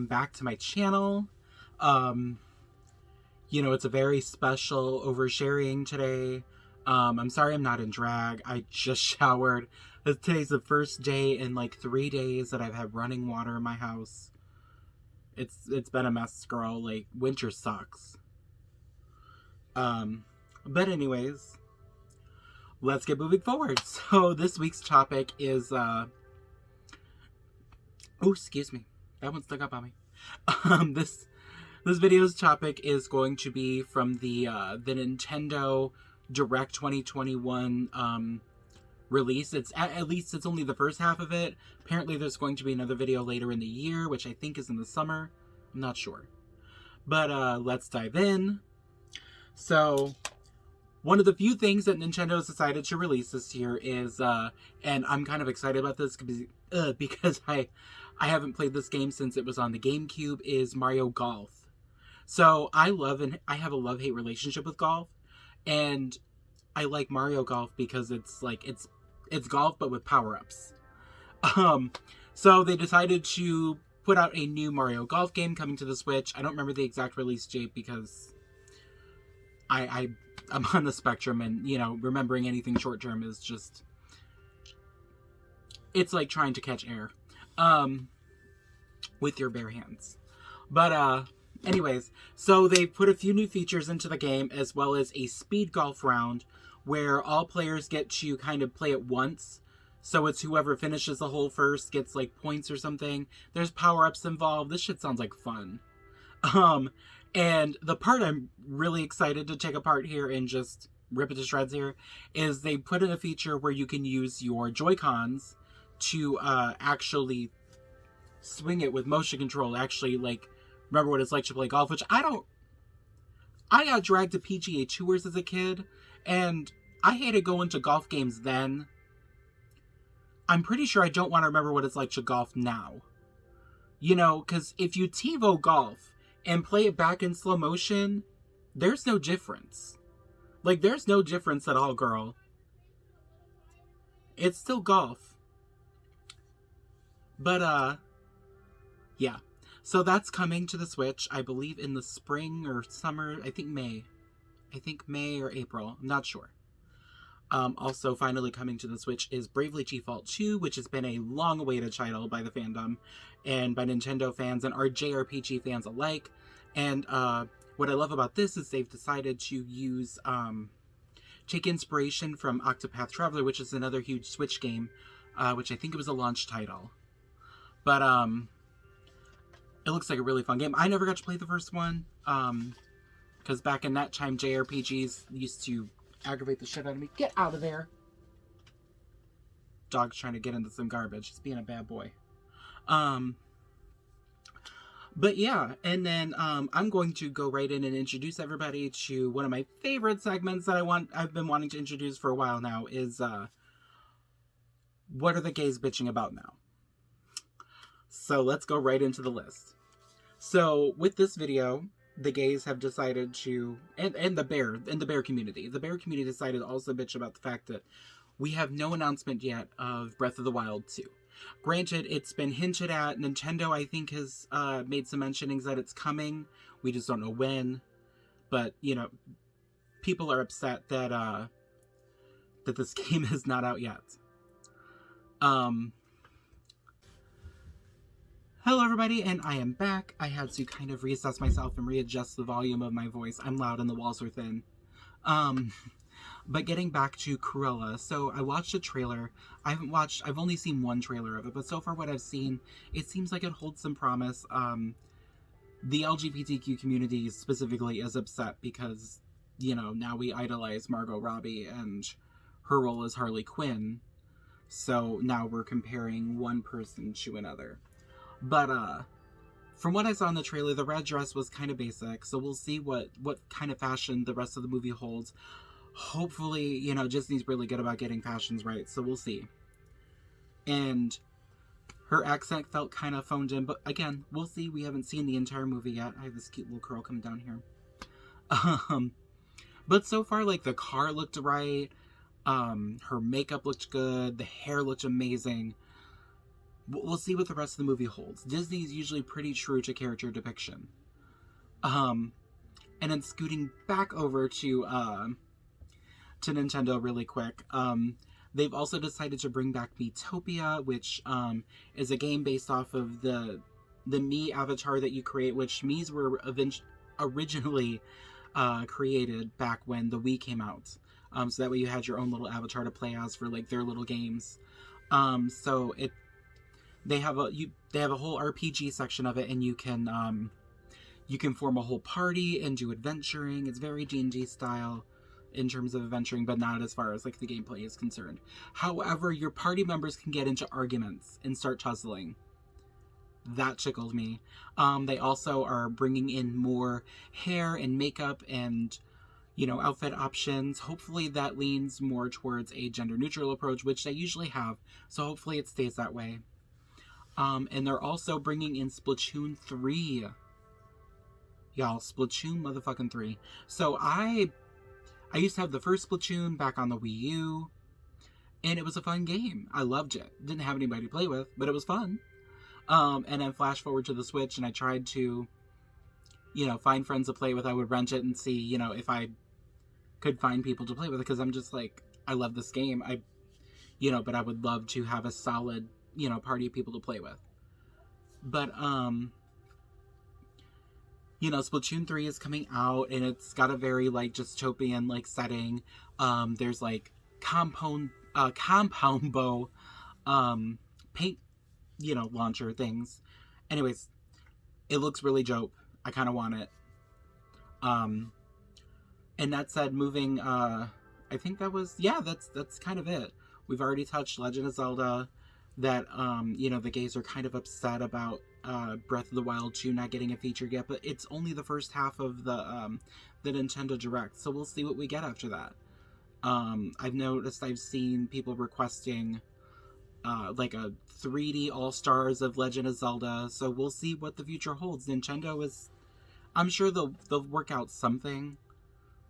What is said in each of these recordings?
welcome back to my channel. Um, it's a very special oversharing today. I'm sorry I'm not in drag. I just showered. Today's the first day in like 3 days that I've had running water in my house. It's been a mess, girl. Like, winter sucks. But anyways, let's get moving forward. So this week's topic is oh, excuse me. That one stuck up on me. This video's topic is going to be from the Nintendo Direct 2021 release. It's at least it's only the first half of it. Apparently there's going to be another video later in the year, which I think is in the summer. I'm not sure. But let's dive in. So, one of the few things that Nintendo has decided to release this year is, and I'm kind of excited about this because I haven't played this game since it was on the GameCube, is Mario Golf. So I have a love-hate relationship with golf, and I like Mario Golf because it's golf but with power-ups. So they decided to put out a new Mario Golf game coming to the Switch. I don't remember the exact release date because I'm on the spectrum, and remembering anything short-term is just, it's like trying to catch air with your bare hands. But anyways, so they put a few new features into the game, as well as a speed golf round where all players get to kind of play it once. So it's whoever finishes the hole first gets like points or something. There's power-ups involved. This shit sounds like fun. And the part I'm really excited to take apart here and just rip it to shreds here is they put in a feature where you can use your Joy-Cons to actually swing it with motion control. Actually, like, remember what it's like to play golf, which I got dragged to PGA Tours as a kid, and I hated going to golf games then. I'm pretty sure I don't want to remember what it's like to golf now. Because if you TiVo golf and play it back in slow motion, there's no difference. Like, there's no difference at all, girl. It's still golf. But, yeah. So that's coming to the Switch, I believe, in the spring or summer. I think May or April. I'm not sure. Also, finally coming to the Switch is Bravely Default 2, which has been a long-awaited title by the fandom and by Nintendo fans and our JRPG fans alike. And what I love about this is they've decided to use take inspiration from Octopath Traveler, which is another huge Switch game, which I think it was a launch title. But it looks like a really fun game. I never got to play the first one because back in that time, JRPGs used to aggravate the shit out of me. Get out of there. Dog's trying to get into some garbage. He's being a bad boy. But yeah, and then I'm going to go right in and introduce everybody to one of my favorite segments that I've been wanting to introduce for a while now is what are the gays bitching about now? So let's go right into the list. So with this video, the gays have decided to, and the bear community. The bear community decided to also bitch about the fact that we have no announcement yet of Breath of the Wild 2. Granted, it's been hinted at. Nintendo, I think, has made some mentionings that it's coming. We just don't know when. But, people are upset that that this game is not out yet. Hello everybody, and I am back. I had to kind of reassess myself and readjust the volume of my voice. I'm loud and the walls are thin. But getting back to Cruella, so I watched a trailer. I've only seen one trailer of it, but so far what I've seen, it seems like it holds some promise. The LGBTQ community specifically is upset because, now we idolize Margot Robbie and her role as Harley Quinn. So now we're comparing one person to another. But, from what I saw in the trailer, the red dress was kind of basic, so we'll see what kind of fashion the rest of the movie holds. Hopefully, Disney's really good about getting fashions right, so we'll see. And her accent felt kind of phoned in, but again, we'll see. We haven't seen the entire movie yet. I have this cute little curl coming down here. But so far, like, the car looked right, her makeup looked good, the hair looked amazing. We'll see what the rest of the movie holds. Disney's usually pretty true to character depiction. And then scooting back over to Nintendo really quick. They've also decided to bring back Miitopia, which is a game based off of the Mii avatar that you create, which Mii's were originally created back when the Wii came out. So that way you had your own little avatar to play as for like their little games. So they have a whole RPG section of it, and you can form a whole party and do adventuring. It's very D&D style in terms of adventuring, but not as far as like the gameplay is concerned. However, your party members can get into arguments and start tussling. That tickled me. They also are bringing in more hair and makeup and, you know, outfit options. Hopefully that leans more towards a gender neutral approach, which they usually have. So hopefully it stays that way. And they're also bringing in Splatoon 3. Y'all, Splatoon motherfucking 3. So I used to have the first Splatoon back on the Wii U, and it was a fun game. I loved it. Didn't have anybody to play with, but it was fun. And then flash forward to the Switch, and I tried to, you know, find friends to play with. I would rent it and see, you know, if I could find people to play with, because I'm just like, I love this game. But I would love to have a solid, you know, party of people to play with. But, you know, Splatoon 3 is coming out, and it's got a very, like, dystopian, like, setting. There's, like, compound bow, paint, you know, launcher things. Anyways, it looks really dope. I kind of want it. And that said, moving, I think that was, yeah, that's kind of it. We've already touched Legend of Zelda, that, you know, the gays are kind of upset about Breath of the Wild 2 not getting a feature yet, but it's only the first half of the Nintendo Direct, so we'll see what we get after that. I've seen people requesting like a 3D All-Stars of Legend of Zelda, so we'll see what the future holds. Nintendo is, I'm sure they'll work out something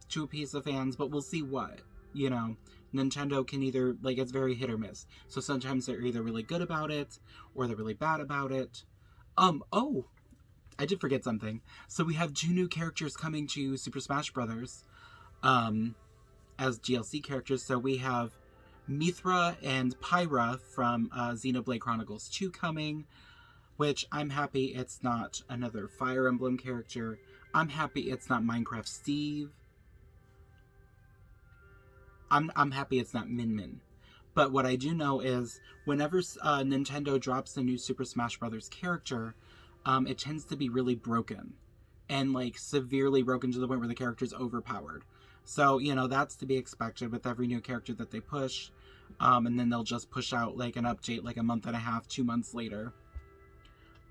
to appease the fans, but we'll see what, you know. Nintendo can either, like, it's very hit or miss. So sometimes they're either really good about it, or they're really bad about it. Oh, I did forget something. So we have 2 new characters coming to Super Smash Bros. As DLC characters. So we have Mythra and Pyra from Xenoblade Chronicles 2 coming, which I'm happy it's not another Fire Emblem character. I'm happy it's not Minecraft Steve. I'm happy it's not Min Min. But what I do know is whenever Nintendo drops a new Super Smash Bros. Character, it tends to be really broken. And, like, severely broken to the point where the character's overpowered. So, you know, that's to be expected with every new character that they push. And then they'll just push out, like, an update, like, a month and a half, 2 months later.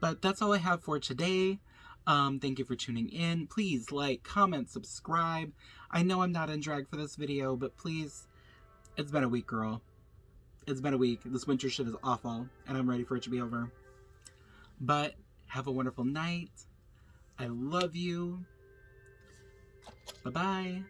But that's all I have for today. Thank you for tuning in. Please like, comment, subscribe. I know I'm not in drag for this video, but please, it's been a week, girl. It's been a week. This winter shit is awful, and I'm ready for it to be over. But have a wonderful night. I love you. Bye-bye.